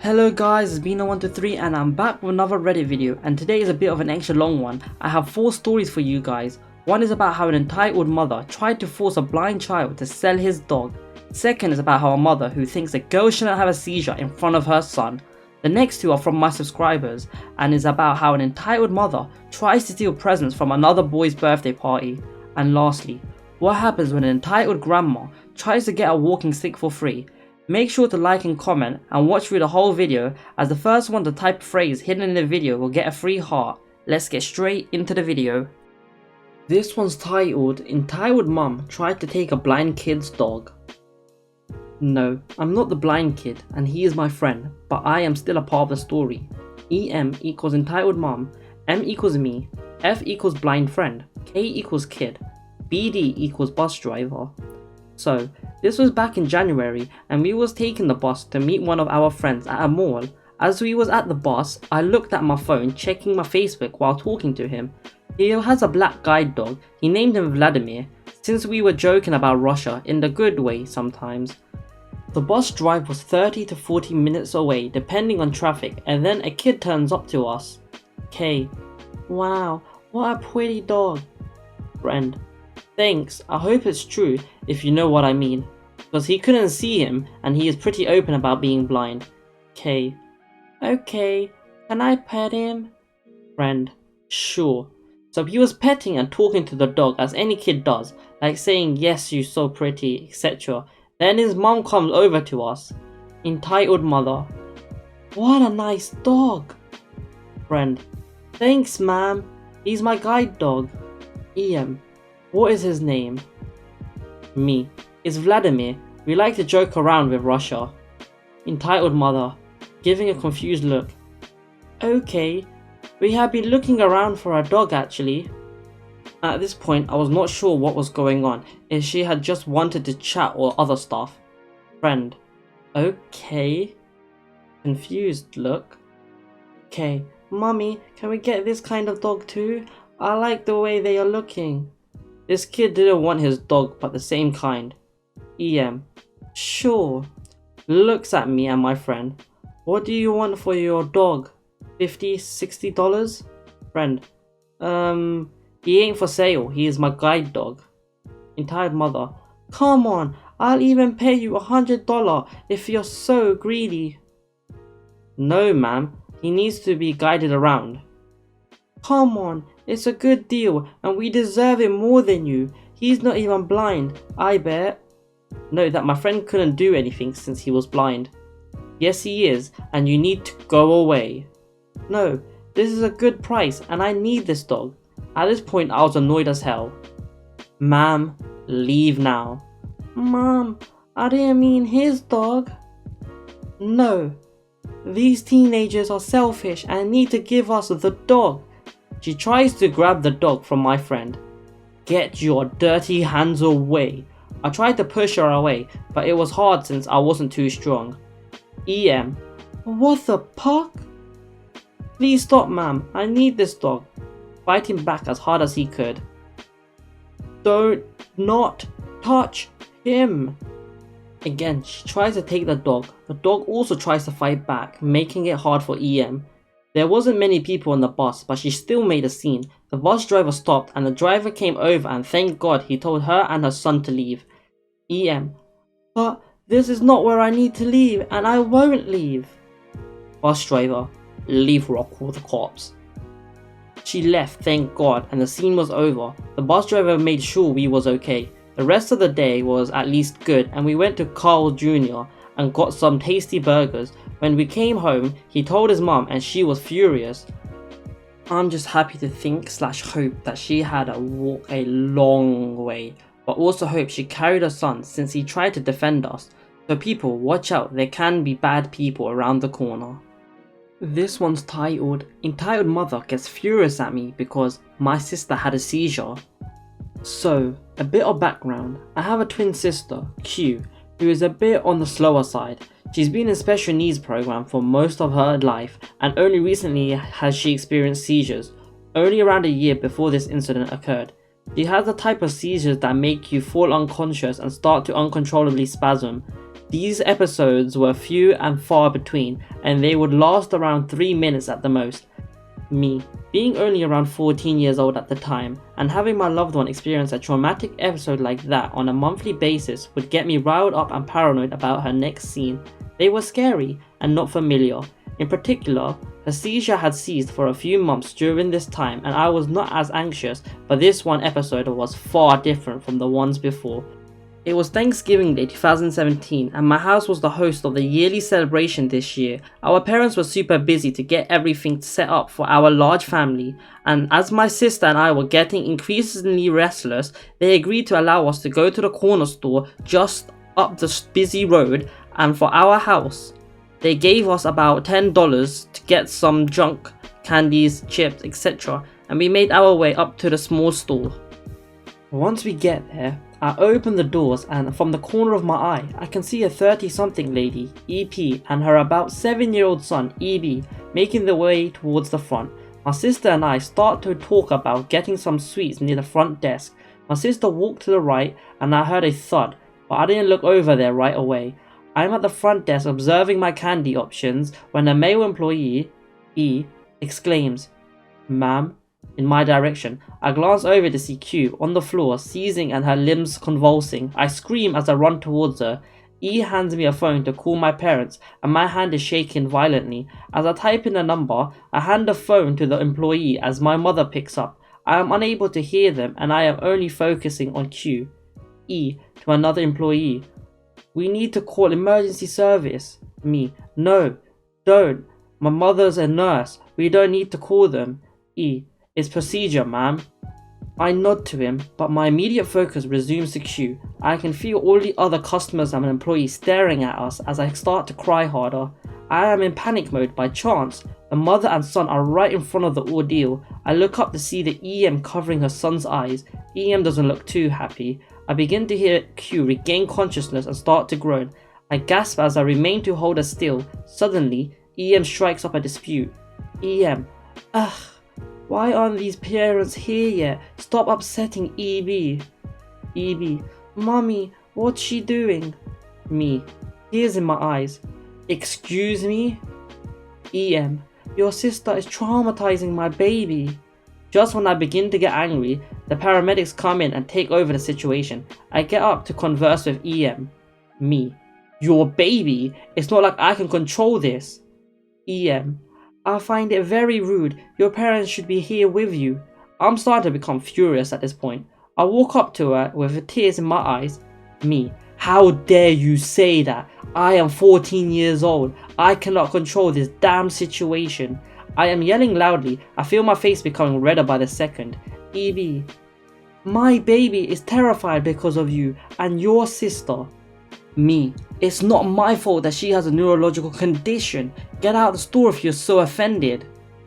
Hello guys, it's Bino123 and I'm back with another Reddit video, and today is a bit of an extra long one. I have 4 stories for you guys. One is about how an entitled mother tried to force a blind child to sell his dog. Second is about how a mother who thinks a girl shouldn't have a seizure in front of her son. The next 2 are from my subscribers and is about how an entitled mother tries to steal presents from another boy's birthday party. And lastly, what happens when an entitled grandma tries to get a walking stick for free. Make sure to like and comment and watch through the whole video, as the first one to type a phrase hidden in the video will get a free heart. Let's get straight into the video. This one's titled, Entitled Mum Tried to Take a Blind Kid's Dog. No, I'm not the blind kid and he is my friend, but I am still a part of the story. EM equals entitled mum, M equals me, F equals blind friend, K equals kid, BD equals bus driver. So, this was back in January and we was taking the bus to meet one of our friends at a mall. As we was at the bus, I looked at my phone checking my Facebook while talking to him. He has a black guide dog. He named him Vladimir, since we were joking about Russia in the good way sometimes. The bus drive was 30 to 40 minutes away depending on traffic, and then a kid turns up to us. K: Wow, what a pretty dog. Friend: Thanks, I hope it's true, if you know what I mean. Because he couldn't see him and he is pretty open about being blind. K: Okay, can I pet him? Friend: Sure. So he was petting and talking to the dog as any kid does, like saying yes you so pretty, etc. Then his mom comes over to us. Entitled mother: What a nice dog. Friend: Thanks ma'am, he's my guide dog. EM: What is his name? Me: It's Vladimir. We like to joke around with Russia. Entitled mother, giving a confused look: Okay, we have been looking around for a dog actually. At this point I was not sure what was going on, if she had just wanted to chat or other stuff. Friend: Okay. Confused look. Okay, mummy, can we get this kind of dog too? I like the way they are looking. This kid didn't want his dog, but the same kind. EM: Sure. Looks at me and my friend: What do you want for your dog? $50, $60? Friend: He ain't for sale, he is my guide dog. Entitled mother: Come on, I'll even pay you $100 if you're so greedy. No ma'am, he needs to be guided around. Come on, it's a good deal and we deserve it more than you. He's not even blind, I bet. Note that my friend couldn't do anything since he was blind. Yes he is, and you need to go away. No, this is a good price and I need this dog. At this point I was annoyed as hell. Ma'am, leave now. Mom, I didn't mean his dog. No, these teenagers are selfish and need to give us the dog. She tries to grab the dog from my friend. Get your dirty hands away. I tried to push her away, but it was hard since I wasn't too strong. EM: What the puck? Please stop ma'am, I need this dog. Fighting back as hard as he could. Don't not touch him. Again, she tries to take the dog. The dog also tries to fight back, making it hard for EM. There wasn't many people on the bus, but she still made a scene. The bus driver stopped and the driver came over, and thank God he told her and her son to leave. EM: But this is not where I need to leave and I won't leave. Bus driver: Leave or I'll call the cops. She left, thank God, and the scene was over. The bus driver made sure we was okay. The rest of the day was at least good, and we went to Carl Jr. and got some tasty burgers. When we came home, he told his mom and she was furious. I'm just happy to think / hope that she had to walk a long way, but also hope she carried her son since he tried to defend us. So people, watch out, there can be bad people around the corner. This one's titled, Entitled Mother Gets Furious at Me Because My Sister Had a Seizure. So, a bit of background. I have a twin sister, Q, who is a bit on the slower side. She's been in special needs program for most of her life, and only recently has she experienced seizures, only around a year before this incident occurred. She has the type of seizures that make you fall unconscious and start to uncontrollably spasm. These episodes were few and far between, and they would last around 3 minutes at the most. Me, being only around 14 years old at the time, and having my loved one experience a traumatic episode like that on a monthly basis would get me riled up and paranoid about her next scene. They were scary and not familiar. In particular, her seizure had ceased for a few months during this time and I was not as anxious, but this one episode was far different from the ones before. It was Thanksgiving Day 2017 and my house was the host of the yearly celebration this year. Our parents were super busy to get everything set up for our large family, and as my sister and I were getting increasingly restless, they agreed to allow us to go to the corner store just up the busy road, and for our house they gave us about $10 to get some junk, candies, chips, etc. and we made our way up to the small store. Once we get there, I open the doors and from the corner of my eye, I can see a 30-something lady, EP, and her about 7-year-old son, EB, making their way towards the front. My sister and I start to talk about getting some sweets near the front desk. My sister walked to the right and I heard a thud, but I didn't look over there right away. I'm at the front desk observing my candy options when a male employee, E, exclaims, "Ma'am," in my direction. I glance over to see Q on the floor, seizing and her limbs convulsing. I scream as I run towards her. E hands me a phone to call my parents and my hand is shaking violently. As I type in a number, I hand the phone to the employee as my mother picks up. I am unable to hear them and I am only focusing on Q. E to another employee, "We need to call emergency service." Me, "No, don't. My mother's a nurse. We don't need to call them." E, "It's procedure, ma'am." I nod to him, but my immediate focus resumes to Q. I can feel all the other customers and employees staring at us as I start to cry harder. I am in panic mode by chance. The mother and son are right in front of the ordeal. I look up to see the EM covering her son's eyes. EM doesn't look too happy. I begin to hear Q regain consciousness and start to groan. I gasp as I remain to hold her still. Suddenly, EM strikes up a dispute. EM, "Ugh, why aren't these parents here yet? Stop upsetting EB." EB, "Mommy, what's she doing?" Me, tears in my eyes, "Excuse me?" EM, "Your sister is traumatizing my baby." Just when I begin to get angry, the paramedics come in and take over the situation. I get up to converse with EM. Me, "Your baby? It's not like I can control this." EM, "I find it very rude. Your parents should be here with you." I'm starting to become furious at this point. I walk up to her with tears in my eyes. Me, "How dare you say that? I am 14 years old. I cannot control this damn situation." I am yelling loudly. I feel my face becoming redder by the second. EB, "My baby is terrified because of you and your sister." Me, "It's not my fault that she has a neurological condition. Get out of the store if you're so offended."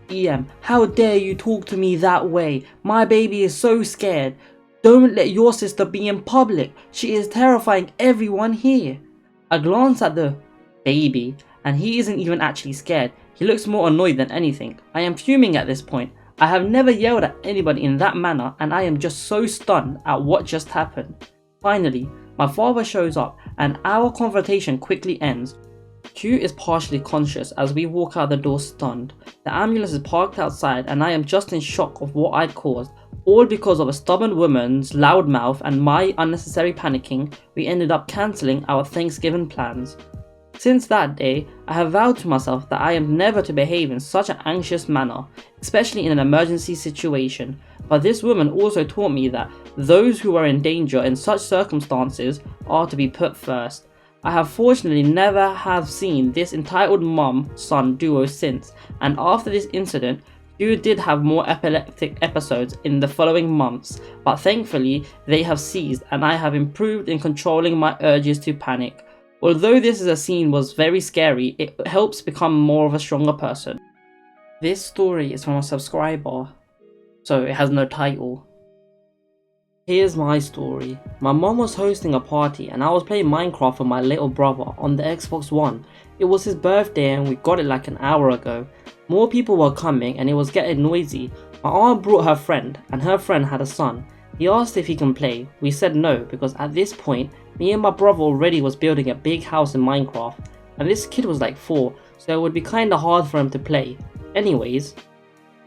EM, "How dare you talk to me that way? My baby is so scared. Don't let your sister be in public. She is terrifying everyone here." I glance at the baby and he isn't even actually scared. He looks more annoyed than anything. I am fuming at this point. I have never yelled at anybody in that manner and I am just so stunned at what just happened. Finally, my father shows up and our confrontation quickly ends. Q is partially conscious as we walk out the door stunned. The ambulance is parked outside and I am just in shock of what I'd caused. All because of a stubborn woman's loud mouth and my unnecessary panicking, we ended up cancelling our Thanksgiving plans. Since that day, I have vowed to myself that I am never to behave in such an anxious manner, especially in an emergency situation. But this woman also taught me that those who are in danger in such circumstances are to be put first. I have fortunately never have seen this entitled mum-son duo since, and after this incident, Q did have more epileptic episodes in the following months, but thankfully they have ceased and I have improved in controlling my urges to panic. Although this is a scene was very scary, it helps become more of a stronger person. This story is from a subscriber, so it has no title. Here's my story. My mom was hosting a party and I was playing Minecraft with my little brother on the Xbox One. It was his birthday and we got it like an hour ago. More people were coming and it was getting noisy. My aunt brought her friend and her friend had a son. He asked if he can play. We said no because at this point me and my brother already was building a big house in Minecraft, and this kid was like 4, so it would be kinda hard for him to play. Anyways,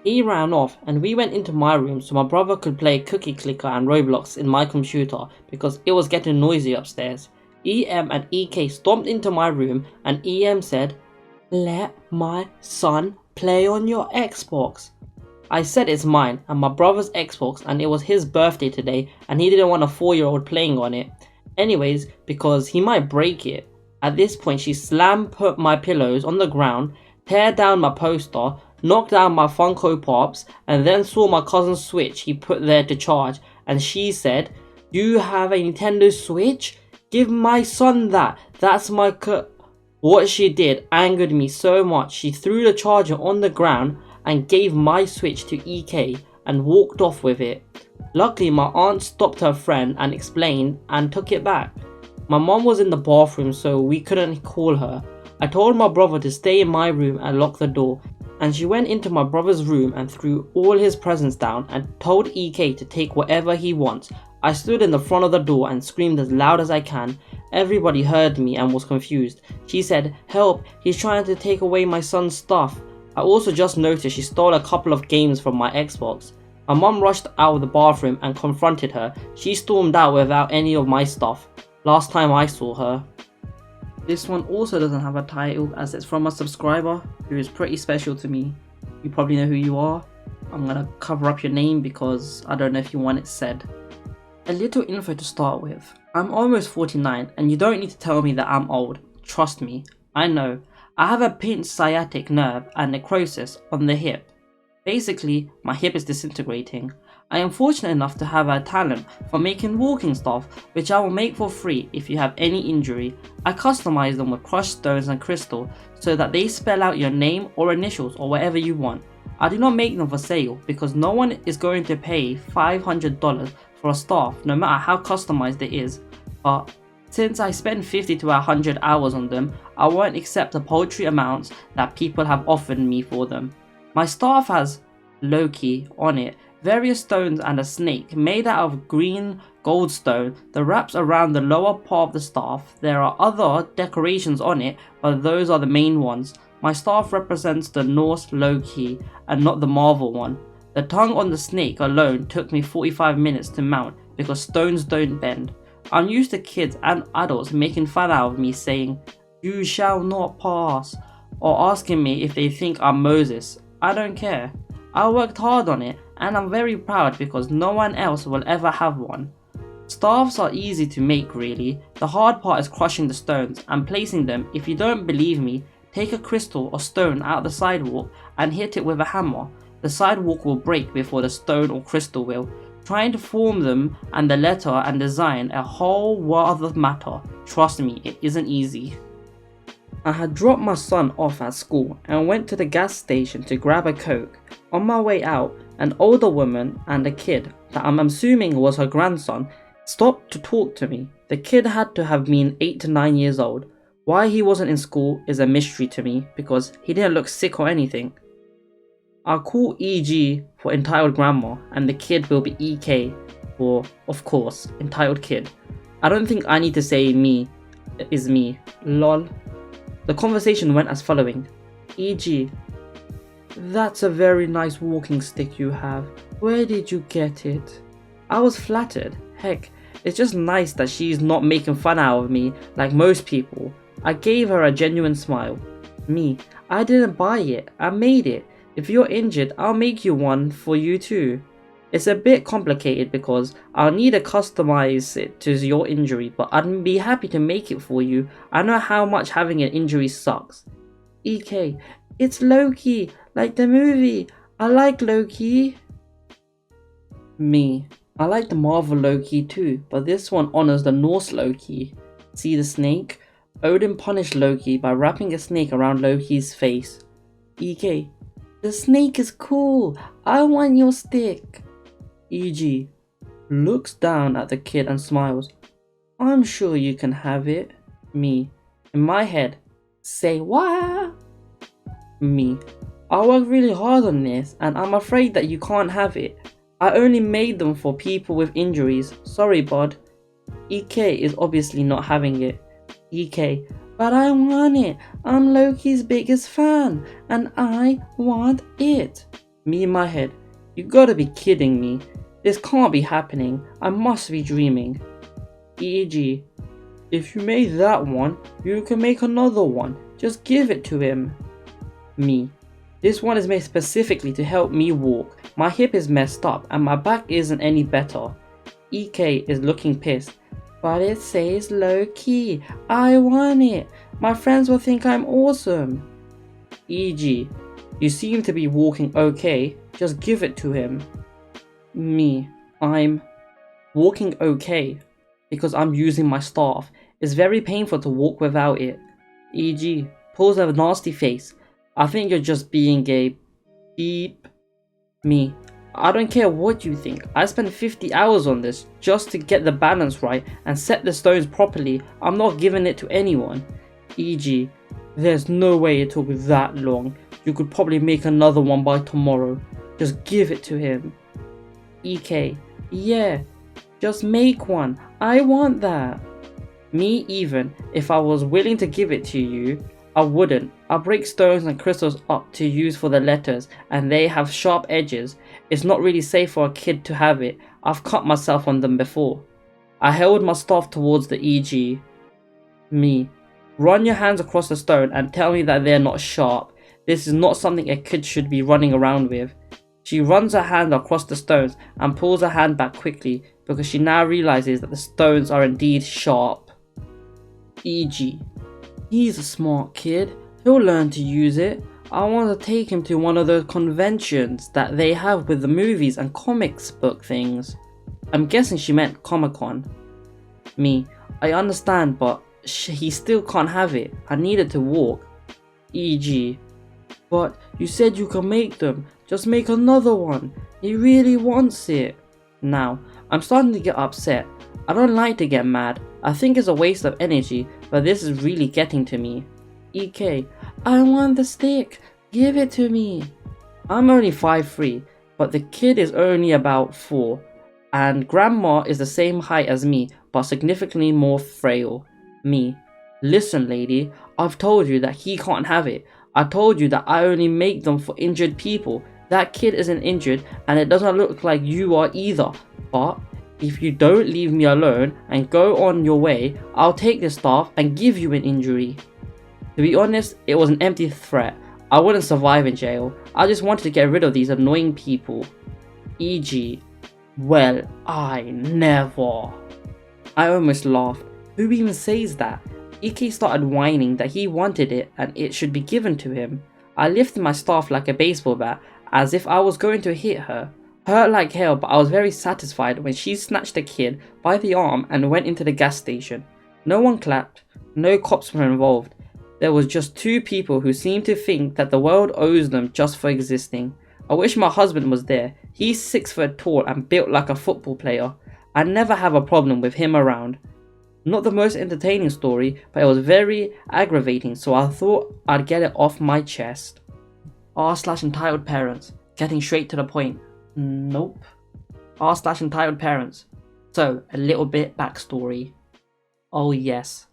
he ran off and we went into my room so my brother could play Cookie Clicker and Roblox in my computer because it was getting noisy upstairs. EM and EK stomped into my room and EM said, "Let my son play on your Xbox." I said it's mine and my brother's Xbox, and it was his birthday today and he didn't want a 4-year-old playing on it. Anyways, because he might break it. At this point she put my pillows on the ground, tear down my poster, knocked down my Funko Pops, and then saw my cousin's Switch he put there to charge, and she said, "You have a Nintendo Switch? Give my son that. That's my What she did angered me so much. She threw the charger on the ground and gave my Switch to EK and walked off with it. Luckily my aunt stopped her friend and explained and took it back. My mom was in the bathroom so we couldn't call her. I told my brother to stay in my room and lock the door, and she went into my brother's room and threw all his presents down and told EK to take whatever he wants. I stood in the front of the door and screamed as loud as I can. Everybody heard me and was confused. She said, "Help, he's trying to take away my son's stuff." I also just noticed she stole a couple of games from my Xbox. My mom rushed out of the bathroom and confronted her. She stormed out without any of my stuff. Last time I saw her. This one also doesn't have a title as it's from a subscriber who is pretty special to me. You probably know who you are. I'm gonna cover up your name because I don't know if you want it said. A little info to start with. I'm almost 49 and you don't need to tell me that I'm old. Trust me, I know. I have a pinched sciatic nerve and necrosis on the hip. Basically, my hip is disintegrating. I am fortunate enough to have a talent for making walking stuff, which I will make for free if you have any injury. I customize them with crushed stones and crystal so that they spell out your name or initials or whatever you want. I do not make them for sale because no one is going to pay $500 for a staff no matter how customized it is, but since I spend 50 to 100 hours on them, I won't accept the paltry amounts that people have offered me for them. My staff has LAKEY on it, various stones and a snake made out of green gold stone that wraps around the lower part of the staff. There are other decorations on it, but those are the main ones. My staff represents the Norse LAKEY and not the Marvel one. The tongue on the snake alone took me 45 minutes to mount because stones don't bend. I'm used to kids and adults making fun out of me saying, "You shall not pass," or asking me if they think I'm Moses. I don't care. I worked hard on it and I'm very proud because no one else will ever have one. Staffs are easy to make really. The hard part is crushing the stones and placing them. If you don't believe me, take a crystal or stone out of the sidewalk and hit it with a hammer. The sidewalk will break before the stone or crystal will. Trying to form them and the letter and design a whole world of matter. Trust me, it isn't easy. I had dropped my son off at school and went to the gas station to grab a Coke. On my way out, an older woman and a kid, that I'm assuming was her grandson, stopped to talk to me. The kid had to have been 8 to 9 years old. Why he wasn't in school is a mystery to me because he didn't look sick or anything. I'll call EG for entitled grandma and the kid will be EK for, of course, entitled kid. I don't think I need to say me is me, lol. The conversation went as following. EG, that's a very nice walking stick you have. Where did you get it? I was flattered. Heck, it's just nice that she's not making fun out of me like most people. I gave her a genuine smile. Me, I didn't buy it, I made it. If you're injured, I'll make you one for you too. It's a bit complicated because I'll need to customize it to your injury, but I'd be happy to make it for you. I know how much having an injury sucks. EK, it's LAKEY, like the movie. I like LAKEY. Me, I like the Marvel LAKEY too, but this one honors the Norse LAKEY. See the snake? Odin punished LAKEY by wrapping a snake around LAKEY's face. EK, the snake is cool. I want your stick. EG looks down at the kid and smiles. I'm sure you can have it. Me, in my head, say what? Me, I worked really hard on this and I'm afraid that you can't have it. I only made them for people with injuries. Sorry, bud. EK is obviously not having it. EK, but I want it. I'm Loki's biggest fan and I want it. Me in my head, you gotta be kidding me. This can't be happening. I must be dreaming. EG, if you made that one, you can make another one. Just give it to him. Me, this one is made specifically to help me walk. My hip is messed up and my back isn't any better. EK is looking pissed. But it says low key. I want it. My friends will think I'm awesome. EG, you seem to be walking okay. Just give it to him. Me, I'm walking okay because I'm using my staff. It's very painful to walk without it. EG, pulls a nasty face. I think you're just being a beep. Me, I don't care what you think. I spent 50 hours on this just to get the balance right and set the stones properly. I'm not giving it to anyone. EG, there's no way it took that long. You could probably make another one by tomorrow. Just give it to him. EK, yeah, just make one. I want that. Me even, if I was willing to give it to you, I wouldn't. I break stones and crystals up to use for the letters and they have sharp edges. It's not really safe for a kid to have it. I've cut myself on them before. I held my staff towards the EG. Me, run your hands across the stone and tell me that they're not sharp. This is not something a kid should be running around with. She runs her hand across the stones and pulls her hand back quickly because she now realizes that the stones are indeed sharp. EG, he's a smart kid. He'll learn to use it. I want to take him to one of those conventions that they have with the movies and comics book things. I'm guessing she meant Comic-Con. Me, I understand, but he still can't have it. I needed to walk. EG, but you said you can make them. Just make another one. He really wants it. Now, I'm starting to get upset. I don't like to get mad. I think it's a waste of energy, but this is really getting to me. EK, I want the stick. Give it to me. I'm only 5'3", but the kid is only about 4. And grandma is the same height as me, but significantly more frail. Me, listen lady, I've told you that he can't have it. I told you that I only make them for injured people. That kid isn't injured and it doesn't look like you are either. But if you don't leave me alone and go on your way, I'll take the staff and give you an injury. To be honest, it was an empty threat. I wouldn't survive in jail. I just wanted to get rid of these annoying people. EG, well, I never. I almost laughed. Who even says that? EK started whining that he wanted it and it should be given to him. I lifted my staff like a baseball bat as if I was going to hit her. Hurt like hell, but I was very satisfied when she snatched the kid by the arm and went into the gas station. No one clapped. No cops were involved. There was just 2 people who seemed to think that the world owes them just for existing. I wish my husband was there. He's 6 foot tall and built like a football player. I never have a problem with him around. Not the most entertaining story, but it was very aggravating, so I thought I'd get it off my chest. r/entitled parents. Getting straight to the point. Nope. r/entitled parents. So, a little bit backstory. Oh yes,